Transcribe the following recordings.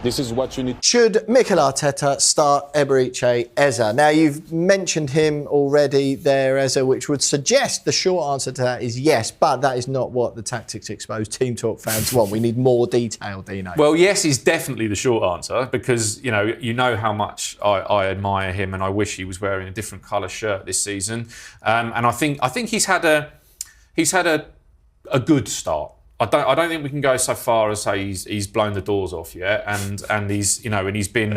This is what you need. Should Mikel Arteta start Eberechi Eze? Now, you've mentioned him already there, Eze, which would suggest the short answer to that is yes, but that is not what the Tactics Exposed Team Talk fans want. We need more detail, Dino. Well, yes is definitely the short answer because, you know how much I admire him and I wish he was wearing a different colour shirt this season. And I think he's had a good start. I don't think we can go so far as say he's blown the doors off yet, and he's not been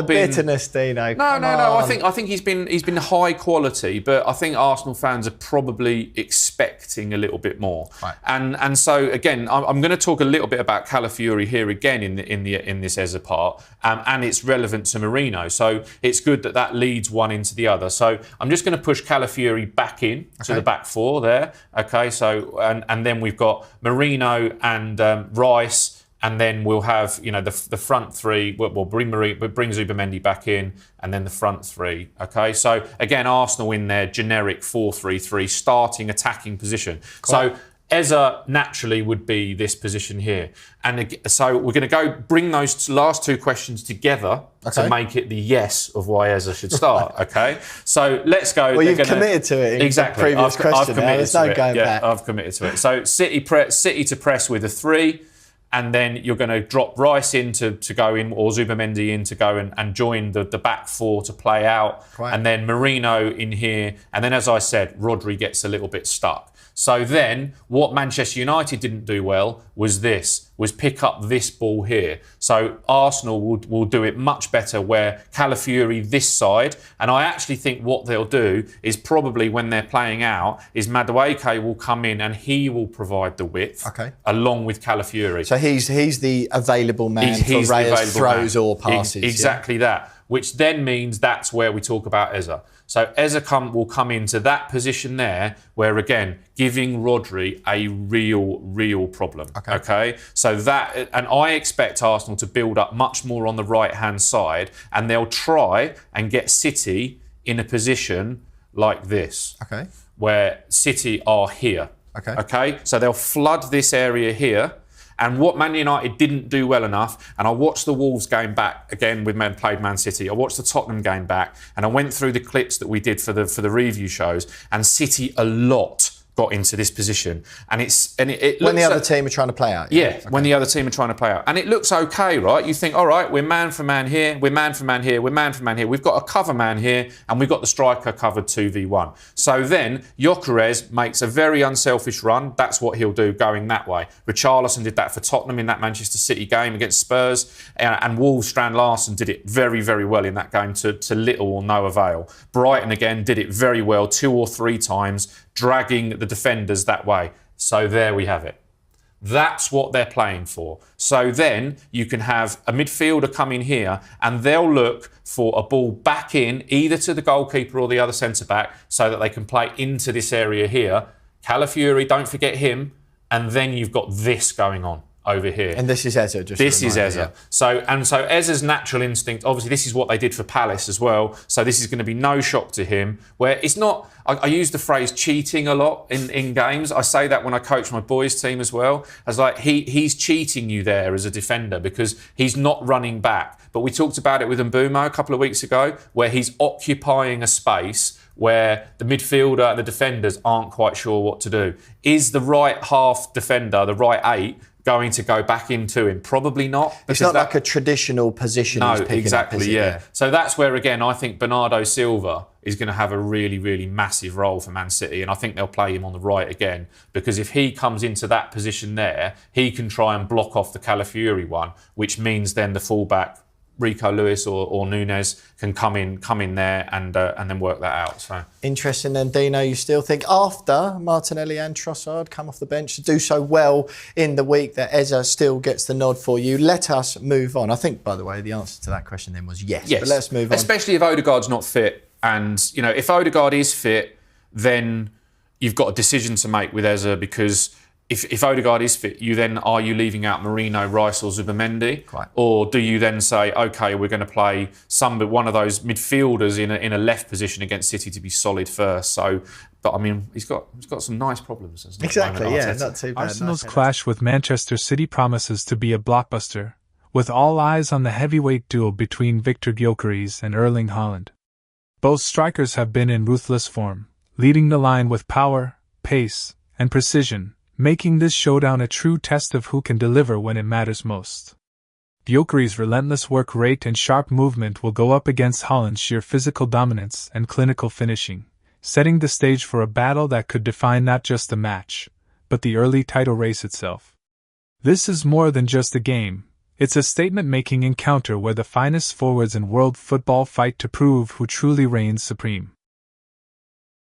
bitterness, Dino. No. I think he's been high quality, but I think Arsenal fans are probably expecting a little bit more. Right. And so again, I'm going to talk a little bit about Calafiori here again in this Eze part, and it's relevant to Merino. So it's good that leads one into the other. So I'm just going to push Calafiori back in to the back four there. Okay, so and then we've got Merino and Rice, and then we'll have the front three. We'll bring Zubimendi back in, and then the front three. Okay, so again, Arsenal in their generic 4-3-3 starting attacking position. Quite. So Eze naturally would be this position here, and so we're going to bring those last two questions together to make it the yes of why Eze should start. Okay, so let's go. Well, you've committed to it. Exactly. Previous question. There's no going back. I've committed to it. So City to press with a 3. And then you're going to drop Rice in to go in, or Zubimendi in to go and join the back four to play out. Right. And then Merino in here. And then, as I said, Rodri gets a little bit stuck. So then what Manchester United didn't do well was pick up this ball here. So Arsenal will do it much better where Calafiori this side. And I actually think what they'll do is probably when they're playing out is Madueke will come in and he will provide the width along with Calafiori. So he's the available man for Reyes throws or passes. Exactly that. Which then means that's where we talk about Eze. So Eze will come into that position there where, again, giving Rodri a real problem. Okay? So that, and I expect Arsenal to build up much more on the right-hand side, and they'll try and get City in a position like this. Okay. Where City are here. Okay? So they'll flood this area here. And what Man United didn't do well enough, and I watched the Wolves game back again with played Man City. I watched the Tottenham game back, and I went through the clips that we did for the review shows, and City a lot got into this position, and it looks when the other team are trying to play out. When the other team are trying to play out, and it looks okay, right? You think, all right, we're man for man here, we're man for man here, we're man for man here. We've got a cover man here, and we've got the striker covered 2v1. So then Gyökeres makes a very unselfish run. That's what he'll do going that way. Richarlison did that for Tottenham in that Manchester City game against Spurs, and Wolves' Strand Larsen did it very well in that game to little or no avail. Brighton again did it very well 2 or 3 times, dragging the defenders that way. So there we have it. That's what they're playing for. So then you can have a midfielder come in here and they'll look for a ball back in either to the goalkeeper or the other centre-back so that they can play into this area here. Calafiori, don't forget him. And then you've got this going on over here. And this is Eze, just this is Eze. So Eze's natural instinct, obviously this is what they did for Palace as well. So this is going to be no shock to him. Where it's not, I use the phrase cheating a lot in games. I say that when I coach my boys team as well. As like he's cheating you there as a defender because he's not running back. But we talked about it with Mbeumo a couple of weeks ago, where he's occupying a space where the midfielder and the defenders aren't quite sure what to do. Is the right half defender, the right 8, going to go back into him? Probably not. It's not like a traditional position he's picking exactly, up, is it? Yeah. So that's where, again, I think Bernardo Silva is going to have a really massive role for Man City, and I think they'll play him on the right again, because if he comes into that position there, he can try and block off the Calafiori one, which means then the fullback, Rico Lewis or Nunes, can come in there and then work that out. So interesting then, Dino. You still think after Martinelli and Trossard come off the bench to do so well in the week that Eze still gets the nod for you? Let us move on. I think, by the way, the answer to that question then was yes. But let's move on. Especially if Odegaard's not fit. And, if Odegaard is fit, then you've got a decision to make with Eze, because if Odegaard is fit, are you leaving out Merino, Rice or Zubimendi? Quite. Or do you then say, OK, we're going to play one of those midfielders in a left position against City to be solid first? So, but I mean, he's got some nice problems. Exactly, yeah, not too bad. Arsenal's clash with Manchester City promises to be a blockbuster. with all eyes on the heavyweight duel between Victor Gyökeres and Erling Haaland. Both strikers have been in ruthless form, leading the line with power, pace, and precision, making this showdown a true test of who can deliver when it matters most. Gyökeres' relentless work rate and sharp movement will go up against Haaland's sheer physical dominance and clinical finishing, setting the stage for a battle that could define not just the match, but the early title race itself. This is more than just a game, it's a statement-making encounter where the finest forwards in world football fight to prove who truly reigns supreme.